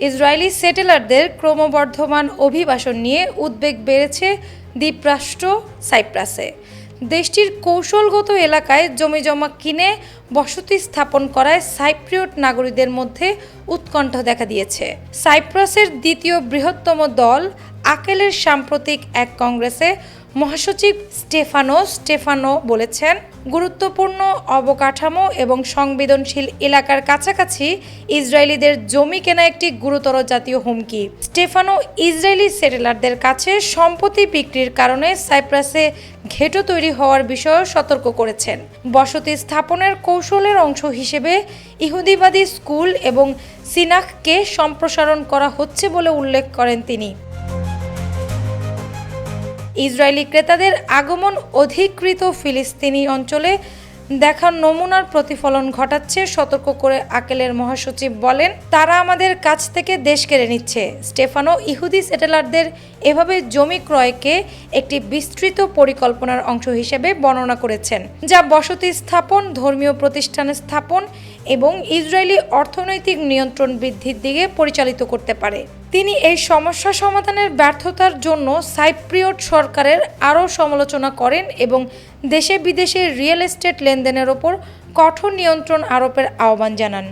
Israeli সেটেলারদের ক্রমবর্ধমান অভিবাসন নিয়ে উদ্বেগ বেড়েছে দ্বীপরাষ্ট্র সাইপ্রাসে। দেশটির কৌশলগত এলাকায় জমিজমা কিনে বসতি স্থাপন করায় সাইপ্রিয়ট নাগরিকদের মধ্যে উৎকণ্ঠা দেখা দিয়েছে। সাইপ্রাসের দ্বিতীয় বৃহত্তম দল আকেলের সাম্প্রতিক এক কংগ্রেসে মহাসচিব স্টেফানো বলেছেন, গুরুত্বপূর্ণ অবকাঠামো এবং সংবেদনশীল এলাকার কাছাকাছি ইসরায়েলিদের জমি কেনা একটি গুরুতর জাতীয় হুমকি। স্টেফানো ইসরায়েলি সেটেলারদের কাছে সম্পত্তি বিক্রির কারণে সাইপ্রাসে ঘেঁটো তৈরি হওয়ার বিষয়েও সতর্ক করেছেন। বসতি স্থাপনের কৌশলের অংশ হিসেবে ইহুদিবাদী স্কুল এবং সিনাখকে সম্প্রসারণ করা হচ্ছে বলে উল্লেখ করেন তিনি। ইসরায়েলি ক্রেতাদের আগমন অধিকৃত ফিলিস্তিনি অঞ্চলে দেখার নমুনার প্রতিফলন ঘটাচ্ছে সতর্ক করে আকেলের মহাসচিব বলেন, তারা আমাদের কাছ থেকে দেশ কেড়ে নিচ্ছে। স্টেফানো ইহুদি সেটেলারদের এভাবে জমি ক্রয়কে একটি বিস্তৃত পরিকল্পনার অংশ হিসেবে বর্ণনা করেছেন, যা বসতি স্থাপন, ধর্মীয় প্রতিষ্ঠান স্থাপন এবং ইসরায়েলি অর্থনৈতিক নিয়ন্ত্রণ বৃদ্ধির দিকে পরিচালিত করতে পারে। তিনি এই সমস্যা সমাধানের ব্যর্থতার জন্য সাইপ্রিয়ট সরকারের আরও সমালোচনা করেন এবং দেশে বিদেশে রিয়েল এস্টেট লেনদেনের ওপর কঠোর নিয়ন্ত্রণ আরোপের আহ্বান জানান।